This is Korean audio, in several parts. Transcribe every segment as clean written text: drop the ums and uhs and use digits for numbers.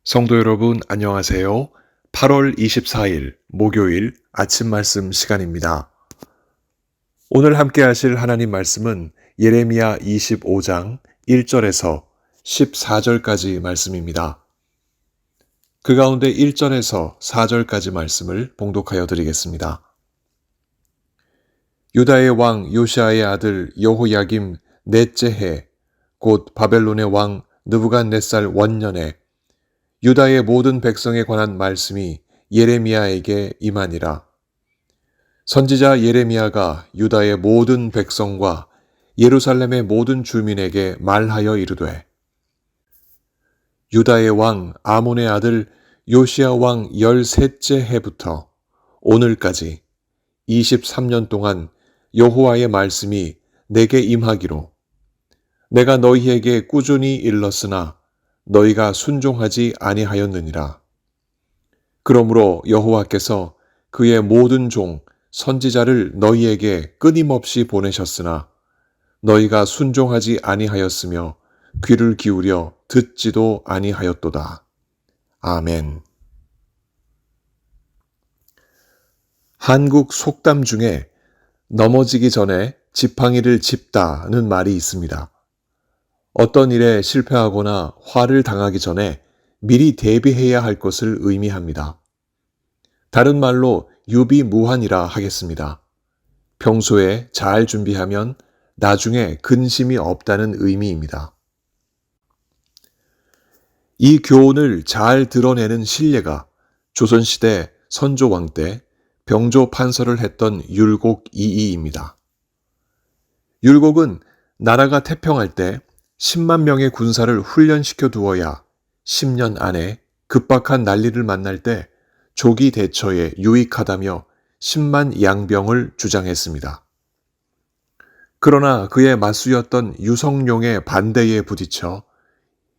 성도 여러분, 안녕하세요. 8월 24일 목요일 아침 말씀 시간입니다. 오늘 함께 하실 하나님 말씀은 예레미야 25장 1절에서 14절까지 말씀입니다. 그 가운데 1절에서 4절까지 말씀을 봉독하여 드리겠습니다. 유다의 왕 요시아의 아들 여호야김 넷째 해, 곧 바벨론의 왕 느부갓네살 원년에 유다의 모든 백성에 관한 말씀이 예레미야에게 임하니라. 선지자 예레미야가 유다의 모든 백성과 예루살렘의 모든 주민에게 말하여 이르되, 유다의 왕 아몬의 아들 요시야 왕 13째 해부터 오늘까지 23년 동안 여호와의 말씀이 내게 임하기로 내가 너희에게 꾸준히 일렀으나 너희가 순종하지 아니하였느니라. 그러므로 여호와께서 그의 모든 종 선지자를 너희에게 끊임없이 보내셨으나 너희가 순종하지 아니하였으며 귀를 기울여 듣지도 아니하였도다. 아멘. 한국 속담 중에 넘어지기 전에 지팡이를 짚다는 말이 있습니다. 어떤 일에 실패하거나 화를 당하기 전에 미리 대비해야 할 것을 의미합니다. 다른 말로 유비무환이라 하겠습니다. 평소에 잘 준비하면 나중에 근심이 없다는 의미입니다. 이 교훈을 잘 드러내는 신뢰가 조선시대 선조왕 때 병조 판서를 했던 율곡 이이입니다. 율곡은 나라가 태평할 때 10만 명의 군사를 훈련시켜 두어야 10년 안에 급박한 난리를 만날 때 조기 대처에 유익하다며 10만 양병을 주장했습니다. 그러나 그의 맞수였던 유성룡의 반대에 부딪혀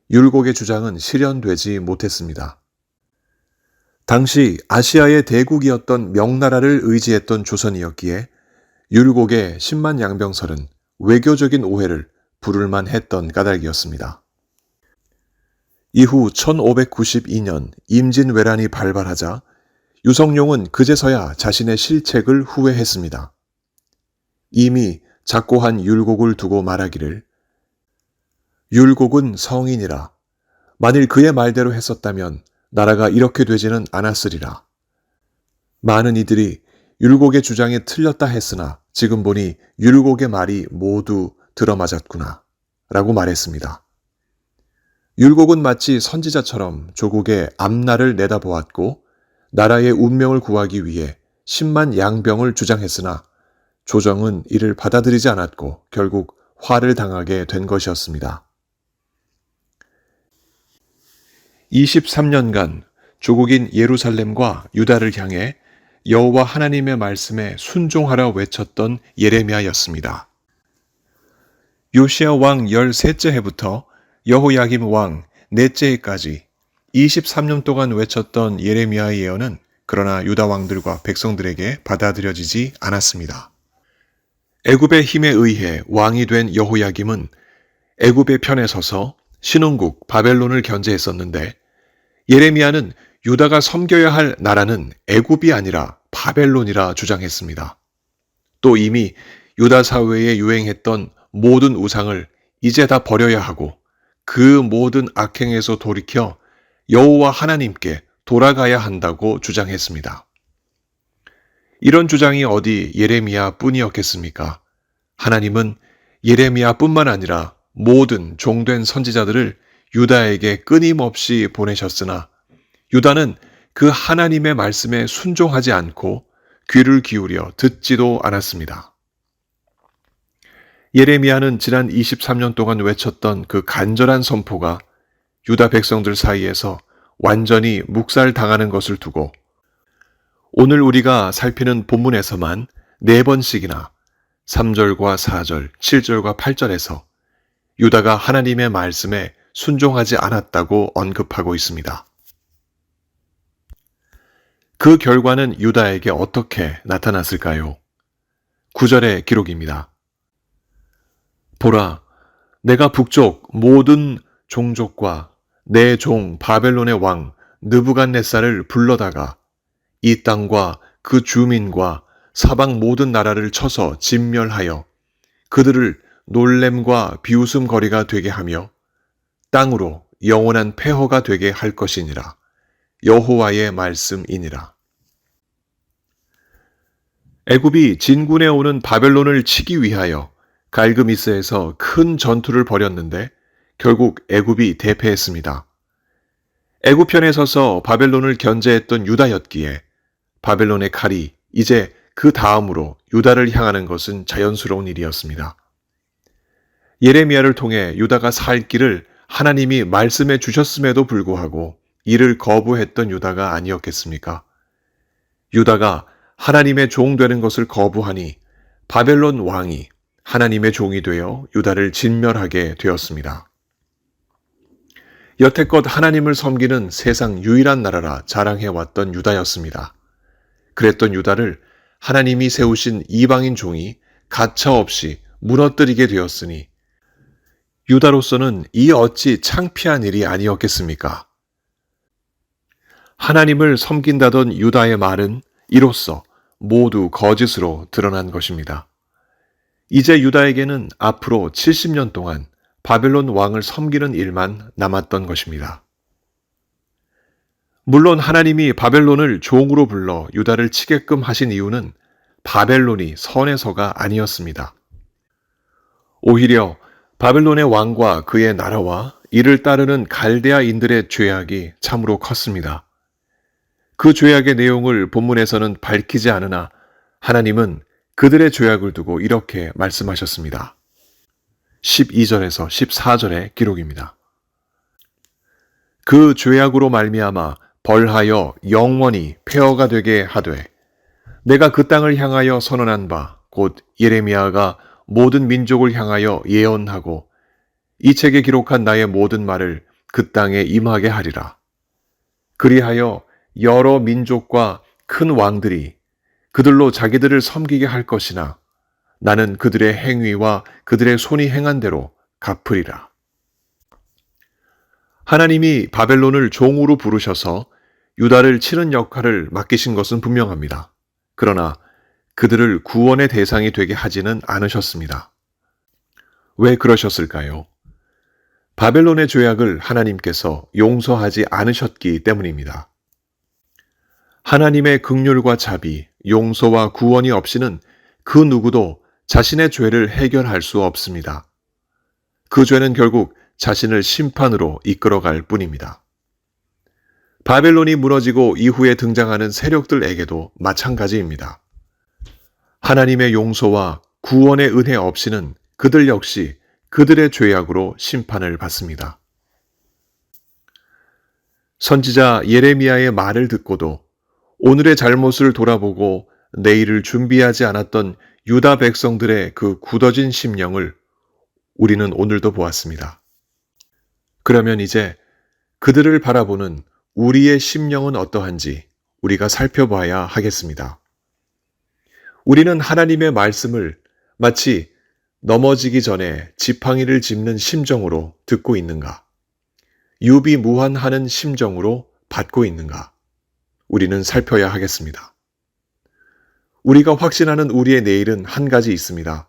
율곡의 주장은 실현되지 못했습니다. 당시 아시아의 대국이었던 명나라를 의지했던 조선이었기에 율곡의 10만 양병설은 외교적인 오해를 부를만 했던 까닭이었습니다. 이후 1592년 임진왜란이 발발하자 유성룡은 그제서야 자신의 실책을 후회했습니다. 이미 작고한 율곡을 두고 말하기를, 율곡은 성인이라 만일 그의 말대로 했었다면 나라가 이렇게 되지는 않았으리라. 많은 이들이 율곡의 주장이 틀렸다 했으나 지금 보니 율곡의 말이 모두 들어맞았구나 라고 말했습니다. 율곡은 마치 선지자처럼 조국의 앞날을 내다보았고 나라의 운명을 구하기 위해 10만 양병을 주장했으나 조정은 이를 받아들이지 않았고 결국 화를 당하게 된 것이었습니다. 23년간 조국인 예루살렘과 유다를 향해 여호와 하나님의 말씀에 순종하라 외쳤던 예레미야였습니다. 요시야 왕 13째 해부터 여호야김 왕 넷째 해까지 23년 동안 외쳤던 예레미야의 예언은 그러나 유다 왕들과 백성들에게 받아들여지지 않았습니다. 애굽의 힘에 의해 왕이 된 여호야김은 애굽의 편에 서서 신흥국 바벨론을 견제했었는데 예레미야는 유다가 섬겨야 할 나라는 애굽이 아니라 바벨론이라 주장했습니다. 또 이미 유다 사회에 유행했던 모든 우상을 이제 다 버려야 하고 그 모든 악행에서 돌이켜 여호와 하나님께 돌아가야 한다고 주장했습니다. 이런 주장이 어디 예레미야 뿐이었겠습니까? 하나님은 예레미야 뿐만 아니라 모든 종된 선지자들을 유다에게 끊임없이 보내셨으나 유다는 그 하나님의 말씀에 순종하지 않고 귀를 기울여 듣지도 않았습니다. 예레미야는 지난 23년 동안 외쳤던 그 간절한 선포가 유다 백성들 사이에서 완전히 묵살당하는 것을 두고 오늘 우리가 살피는 본문에서만 4번씩이나 3절과 4절, 7절과 8절에서 유다가 하나님의 말씀에 순종하지 않았다고 언급하고 있습니다. 그 결과는 유다에게 어떻게 나타났을까요? 9절의 기록입니다. 보라, 내가 북쪽 모든 종족과 내 종 바벨론의 왕 느부갓네살을 불러다가 이 땅과 그 주민과 사방 모든 나라를 쳐서 진멸하여 그들을 놀램과 비웃음거리가 되게 하며 땅으로 영원한 폐허가 되게 할 것이니라. 여호와의 말씀이니라. 애굽이 진군해 오는 바벨론을 치기 위하여 갈그미스에서 큰 전투를 벌였는데 결국 애굽이 대패했습니다. 애굽편에 서서 바벨론을 견제했던 유다였기에 바벨론의 칼이 이제 그 다음으로 유다를 향하는 것은 자연스러운 일이었습니다. 예레미야를 통해 유다가 살 길을 하나님이 말씀해 주셨음에도 불구하고 이를 거부했던 유다가 아니었겠습니까? 유다가 하나님의 종 되는 것을 거부하니 바벨론 왕이 하나님의 종이 되어 유다를 진멸하게 되었습니다. 여태껏 하나님을 섬기는 세상 유일한 나라라 자랑해왔던 유다였습니다. 그랬던 유다를 하나님이 세우신 이방인 종이 가차없이 무너뜨리게 되었으니 유다로서는 이 어찌 창피한 일이 아니었겠습니까? 하나님을 섬긴다던 유다의 말은 이로써 모두 거짓으로 드러난 것입니다. 이제 유다에게는 앞으로 70년 동안 바벨론 왕을 섬기는 일만 남았던 것입니다. 물론 하나님이 바벨론을 종으로 불러 유다를 치게끔 하신 이유는 바벨론이 선해서가 아니었습니다. 오히려 바벨론의 왕과 그의 나라와 이를 따르는 갈대아인들의 죄악이 참으로 컸습니다. 그 죄악의 내용을 본문에서는 밝히지 않으나 하나님은 그들의 죄악을 두고 이렇게 말씀하셨습니다. 12절에서 14절의 기록입니다. 그 죄악으로 말미암아 벌하여 영원히 폐허가 되게 하되 내가 그 땅을 향하여 선언한 바 곧 예레미야가 모든 민족을 향하여 예언하고 이 책에 기록한 나의 모든 말을 그 땅에 임하게 하리라. 그리하여 여러 민족과 큰 왕들이 그들로 자기들을 섬기게 할 것이나 나는 그들의 행위와 그들의 손이 행한 대로 갚으리라. 하나님이 바벨론을 종으로 부르셔서 유다를 치는 역할을 맡기신 것은 분명합니다. 그러나 그들을 구원의 대상이 되게 하지는 않으셨습니다. 왜 그러셨을까요? 바벨론의 죄악을 하나님께서 용서하지 않으셨기 때문입니다. 하나님의 긍휼과 자비, 용서와 구원이 없이는 그 누구도 자신의 죄를 해결할 수 없습니다. 그 죄는 결국 자신을 심판으로 이끌어갈 뿐입니다. 바벨론이 무너지고 이후에 등장하는 세력들에게도 마찬가지입니다. 하나님의 용서와 구원의 은혜 없이는 그들 역시 그들의 죄악으로 심판을 받습니다. 선지자 예레미야의 말을 듣고도 오늘의 잘못을 돌아보고 내일을 준비하지 않았던 유다 백성들의 그 굳어진 심령을 우리는 오늘도 보았습니다. 그러면 이제 그들을 바라보는 우리의 심령은 어떠한지 우리가 살펴봐야 하겠습니다. 우리는 하나님의 말씀을 마치 넘어지기 전에 지팡이를 짚는 심정으로 듣고 있는가? 유비무환하는 심정으로 받고 있는가? 우리는 살펴야 하겠습니다. 우리가 확신하는 우리의 내일은 한 가지 있습니다.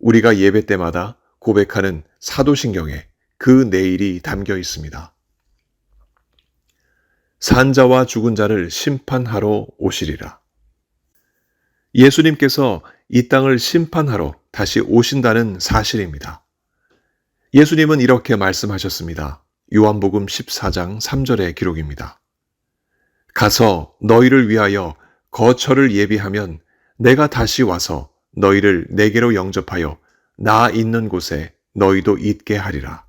우리가 예배 때마다 고백하는 사도신경에 그 내일이 담겨 있습니다. 산자와 죽은 자를 심판하러 오시리라. 예수님께서 이 땅을 심판하러 다시 오신다는 사실입니다. 예수님은 이렇게 말씀하셨습니다. 요한복음 14장 3절의 기록입니다. 가서 너희를 위하여 거처를 예비하면 내가 다시 와서 너희를 내게로 영접하여 나 있는 곳에 너희도 있게 하리라.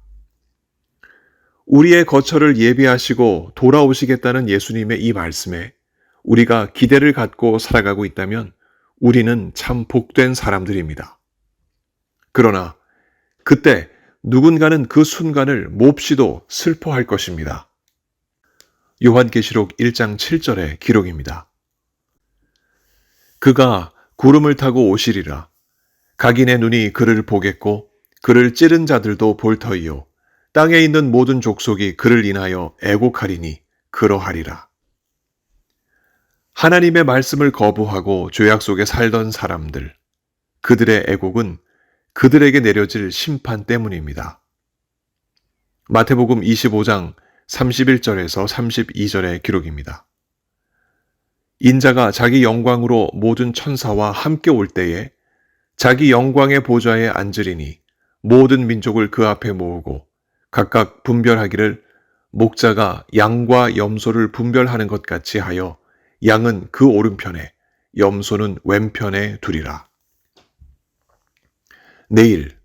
우리의 거처를 예비하시고 돌아오시겠다는 예수님의 이 말씀에 우리가 기대를 갖고 살아가고 있다면 우리는 참 복된 사람들입니다. 그러나 그때 누군가는 그 순간을 몹시도 슬퍼할 것입니다. 요한계시록 1장 7절의 기록입니다. 그가 구름을 타고 오시리라. 각인의 눈이 그를 보겠고 그를 찌른 자들도 볼 터이요 땅에 있는 모든 족속이 그를 인하여 애곡하리니 그러하리라. 하나님의 말씀을 거부하고 죄악 속에 살던 사람들, 그들의 애곡은 그들에게 내려질 심판 때문입니다. 마태복음 25장 31절에서 32절의 기록입니다. 인자가 자기 영광으로 모든 천사와 함께 올 때에 자기 영광의 보좌에 앉으리니 모든 민족을 그 앞에 모으고 각각 분별하기를 목자가 양과 염소를 분별하는 것 같이 하여 양은 그 오른편에 염소는 왼편에 두리라. 내일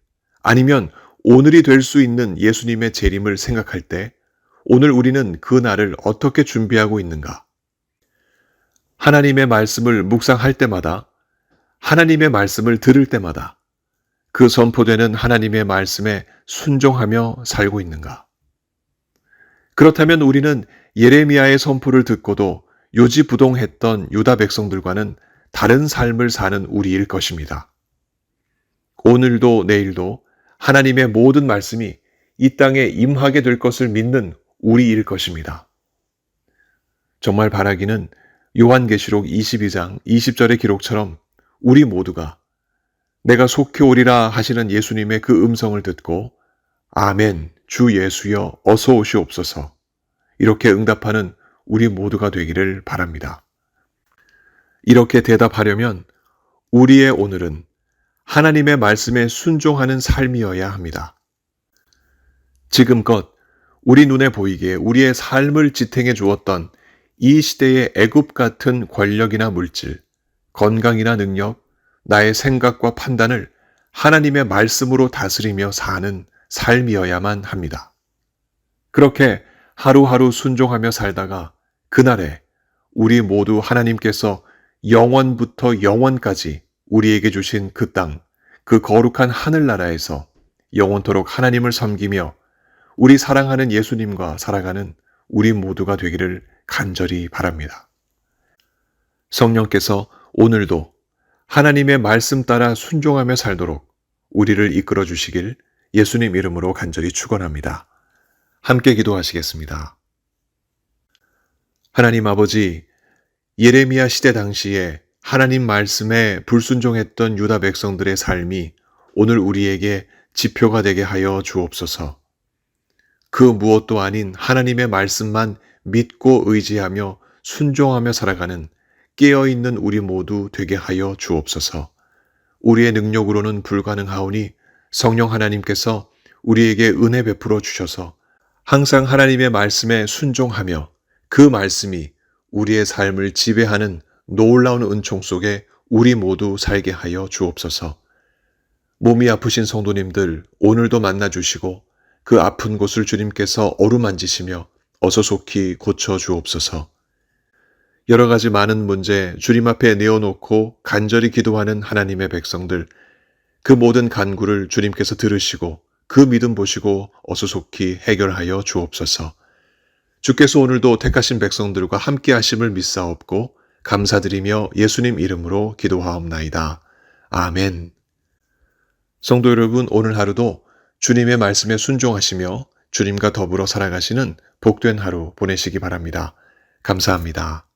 아니면 오늘이 될 수 있는 예수님의 재림을 생각할 때 오늘 우리는 그 날을 어떻게 준비하고 있는가? 하나님의 말씀을 묵상할 때마다, 하나님의 말씀을 들을 때마다 그 선포되는 하나님의 말씀에 순종하며 살고 있는가? 그렇다면 우리는 예레미야의 선포를 듣고도 요지부동했던 유다 백성들과는 다른 삶을 사는 우리일 것입니다. 오늘도 내일도 하나님의 모든 말씀이 이 땅에 임하게 될 것을 믿는 우리일 것입니다. 정말 바라기는 요한계시록 22장 20절의 기록처럼 우리 모두가 내가 속히 오리라 하시는 예수님의 그 음성을 듣고 아멘, 주 예수여 어서 오시옵소서 이렇게 응답하는 우리 모두가 되기를 바랍니다. 이렇게 대답하려면 우리의 오늘은 하나님의 말씀에 순종하는 삶이어야 합니다. 지금껏 우리 눈에 보이게 우리의 삶을 지탱해 주었던 이 시대의 애굽 같은 권력이나 물질, 건강이나 능력, 나의 생각과 판단을 하나님의 말씀으로 다스리며 사는 삶이어야만 합니다. 그렇게 하루하루 순종하며 살다가 그날에 우리 모두 하나님께서 영원부터 영원까지 우리에게 주신 그 땅, 그 거룩한 하늘나라에서 영원토록 하나님을 섬기며 우리 사랑하는 예수님과 살아가는 우리 모두가 되기를 간절히 바랍니다. 성령께서 오늘도 하나님의 말씀 따라 순종하며 살도록 우리를 이끌어 주시길 예수님 이름으로 간절히 축원합니다. 함께 기도하시겠습니다. 하나님 아버지, 예레미야 시대 당시에 하나님 말씀에 불순종했던 유다 백성들의 삶이 오늘 우리에게 지표가 되게 하여 주옵소서. 그 무엇도 아닌 하나님의 말씀만 믿고 의지하며 순종하며 살아가는 깨어있는 우리 모두 되게 하여 주옵소서. 우리의 능력으로는 불가능하오니 성령 하나님께서 우리에게 은혜 베풀어 주셔서 항상 하나님의 말씀에 순종하며 그 말씀이 우리의 삶을 지배하는 놀라운 은총 속에 우리 모두 살게 하여 주옵소서. 몸이 아프신 성도님들 오늘도 만나주시고 그 아픈 곳을 주님께서 어루만지시며 어서 속히 고쳐 주옵소서. 여러 가지 많은 문제 주님 앞에 내어놓고 간절히 기도하는 하나님의 백성들, 그 모든 간구를 주님께서 들으시고 그 믿음 보시고 어서 속히 해결하여 주옵소서. 주께서 오늘도 택하신 백성들과 함께 하심을 믿사옵고 감사드리며 예수님 이름으로 기도하옵나이다. 아멘. 성도 여러분, 오늘 하루도 주님의 말씀에 순종하시며 주님과 더불어 살아가시는 복된 하루 보내시기 바랍니다. 감사합니다.